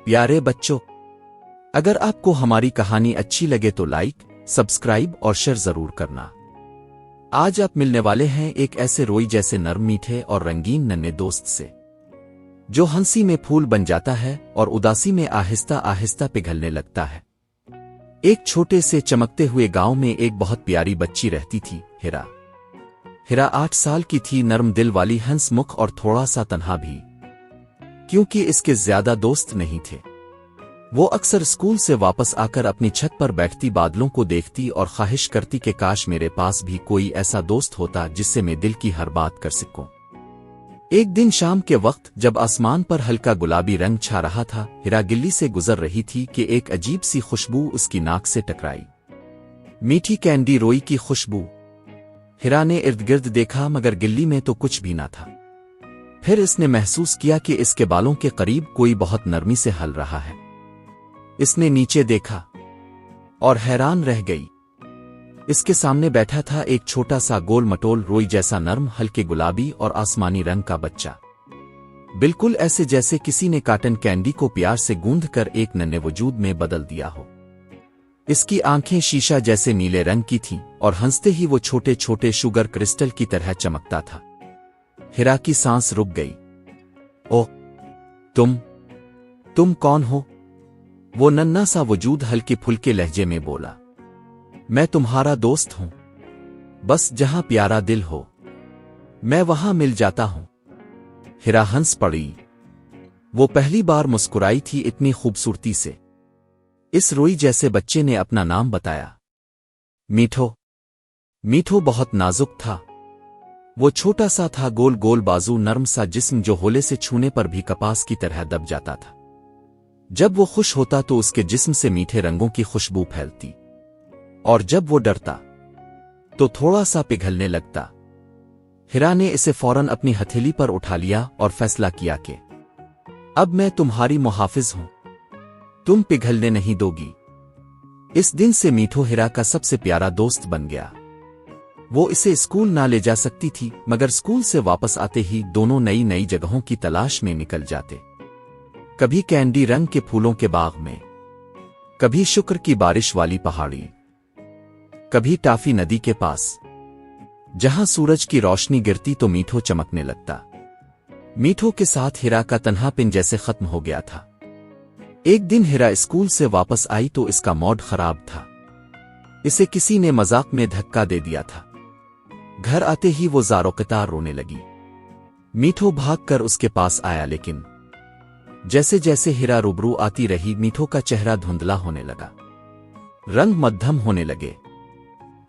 پیارے بچوں، اگر آپ کو ہماری کہانی اچھی لگے تو لائک، سبسکرائب اور شیئر ضرور کرنا۔ آج آپ ملنے والے ہیں ایک ایسے روئی جیسے نرم، میٹھے اور رنگین ننھے دوست سے، جو ہنسی میں پھول بن جاتا ہے اور اداسی میں آہستہ آہستہ پگھلنے لگتا ہے۔ ایک چھوٹے سے چمکتے ہوئے گاؤں میں ایک بہت پیاری بچی رہتی تھی، ہیرا۔ ہیرا 8 سال کی تھی، نرم دل والی، ہنس مکھ اور تھوڑا سا تنہا بھی، کیونکہ اس کے زیادہ دوست نہیں تھے۔ وہ اکثر اسکول سے واپس آ کر اپنی چھت پر بیٹھتی، بادلوں کو دیکھتی اور خواہش کرتی کہ کاش میرے پاس بھی کوئی ایسا دوست ہوتا جس سے میں دل کی ہر بات کر سکوں۔ ایک دن شام کے وقت جب آسمان پر ہلکا گلابی رنگ چھا رہا تھا، ہیرا گلی سے گزر رہی تھی کہ ایک عجیب سی خوشبو اس کی ناک سے ٹکرائی۔ میٹھی کینڈی روئی کی خوشبو۔ ہیرا نے ارد گرد دیکھا مگر گلی میں تو کچھ بھی نہ تھا۔ پھر اس نے محسوس کیا کہ اس کے بالوں کے قریب کوئی بہت نرمی سے ہل رہا ہے۔ اس نے نیچے دیکھا اور حیران رہ گئی۔ اس کے سامنے بیٹھا تھا ایک چھوٹا سا گول مٹول روئی جیسا نرم، ہلکے گلابی اور آسمانی رنگ کا بچہ، بالکل ایسے جیسے کسی نے کاٹن کینڈی کو پیار سے گوندھ کر ایک ننھے وجود میں بدل دیا ہو۔ اس کی آنکھیں شیشہ جیسے نیلے رنگ کی تھیں اور ہنستے ہی وہ چھوٹے چھوٹے شوگر کرسٹل کی طرح چمکتا تھا۔ ہیرا کی سانس رک گئی۔ اوہ، تم کون ہو؟ وہ ننھا سا وجود ہلکے پھلکے لہجے میں بولا۔ میں تمہارا دوست ہوں، بس جہاں پیارا دل ہو میں وہاں مل جاتا ہوں۔ ہیرا ہنس پڑی۔ وہ پہلی بار مسکرائی تھی اتنی خوبصورتی سے۔ اس روئی جیسے بچے نے اپنا نام بتایا، میٹھو۔ میٹھو بہت نازک تھا۔ وہ چھوٹا سا تھا، گول گول بازو، نرم سا جسم جو ہولے سے چھونے پر بھی کپاس کی طرح دب جاتا تھا۔ جب وہ خوش ہوتا تو اس کے جسم سے میٹھے رنگوں کی خوشبو پھیلتی، اور جب وہ ڈرتا تو تھوڑا سا پگھلنے لگتا۔ ہیرا نے اسے فوراً اپنی ہتھیلی پر اٹھا لیا اور فیصلہ کیا کہ اب میں تمہاری محافظ ہوں، تم پگھلنے نہیں دو گی۔ اس دن سے میٹھو ہیرا کا سب سے پیارا دوست بن گیا۔ وہ اسے اسکول نہ لے جا سکتی تھی مگر اسکول سے واپس آتے ہی دونوں نئی نئی جگہوں کی تلاش میں نکل جاتے، کبھی کینڈی رنگ کے پھولوں کے باغ میں، کبھی شکر کی بارش والی پہاڑی، کبھی ٹافی ندی کے پاس جہاں سورج کی روشنی گرتی تو میٹھو چمکنے لگتا۔ میٹھو کے ساتھ ہیرا کا تنہا پن جیسے ختم ہو گیا تھا۔ ایک دن ہیرا اسکول سے واپس آئی تو اس کا موڈ خراب تھا۔ اسے کسی نے مذاق میں دھکا دے دیا تھا۔ گھر آتے ہی وہ زارو قطار رونے لگی۔ میٹھو بھاگ کر اس کے پاس آیا، لیکن جیسے جیسے ہیرا روبرو آتی رہی میٹھو کا چہرہ دھندلا ہونے لگا، رنگ مدھم ہونے لگے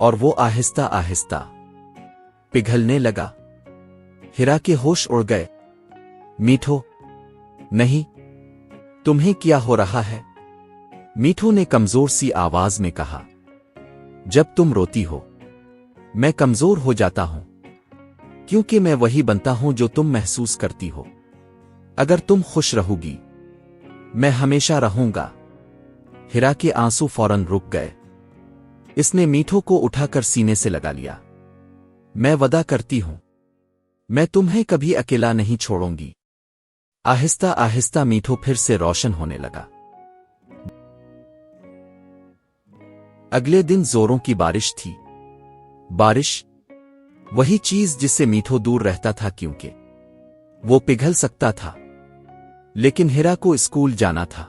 اور وہ آہستہ آہستہ پگھلنے لگا۔ ہیرا کے ہوش اڑ گئے۔ میٹھو، نہیں، تمہیں کیا ہو رہا ہے؟ میٹھو نے کمزور سی آواز میں کہا۔ جب تم روتی ہو میں کمزور ہو جاتا ہوں، کیونکہ میں وہی بنتا ہوں جو تم محسوس کرتی ہو۔ اگر تم خوش رہو گی میں ہمیشہ رہوں گا۔ ہیرا کے آنسو فوراً رک گئے۔ اس نے میٹھو کو اٹھا کر سینے سے لگا لیا۔ میں وعدہ کرتی ہوں میں تمہیں کبھی اکیلا نہیں چھوڑوں گی۔ آہستہ آہستہ میٹھو پھر سے روشن ہونے لگا۔ اگلے دن زوروں کی بارش تھی۔ بارش، وہی چیز جس سے میٹھو دور رہتا تھا، کیونکہ وہ پگھل سکتا تھا، لیکن ہیرا کو اسکول جانا تھا۔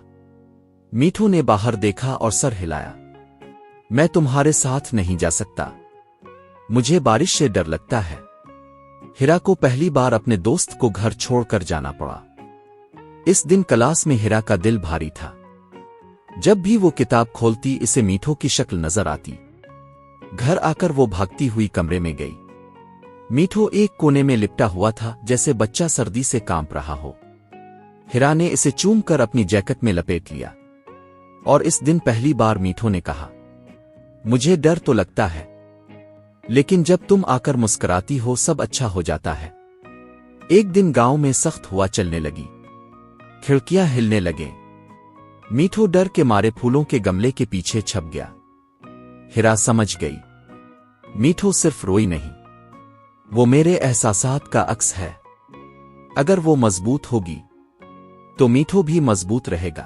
میٹھو نے باہر دیکھا اور سر ہلایا۔ میں تمہارے ساتھ نہیں جا سکتا، مجھے بارش سے ڈر لگتا ہے۔ ہیرا کو پہلی بار اپنے دوست کو گھر چھوڑ کر جانا پڑا۔ اس دن کلاس میں ہیرا کا دل بھاری تھا۔ جب بھی وہ کتاب کھولتی اسے میٹھو کی شکل نظر آتی۔ گھر آ کر وہ بھاگتی ہوئی کمرے میں گئی۔ میٹھو ایک کونے میں لپٹا ہوا تھا جیسے بچہ سردی سے کانپ رہا ہو۔ ہیرا نے اسے چوم کر اپنی جیکٹ میں لپیٹ لیا، اور اس دن پہلی بار میٹھو نے کہا، مجھے ڈر تو لگتا ہے، لیکن جب تم آ کر مسکراتی ہو سب اچھا ہو جاتا ہے۔ ایک دن گاؤں میں سخت ہوا چلنے لگی، کھڑکیاں ہلنے لگیں۔ میٹھو ڈر کے مارے پھولوں کے گملے کے پیچھے چھپ گیا۔ ہیرا سمجھ گئی، میٹھو صرف روئی نہیں، وہ میرے احساسات کا عکس ہے۔ اگر وہ مضبوط ہوگی تو میٹھو بھی مضبوط رہے گا۔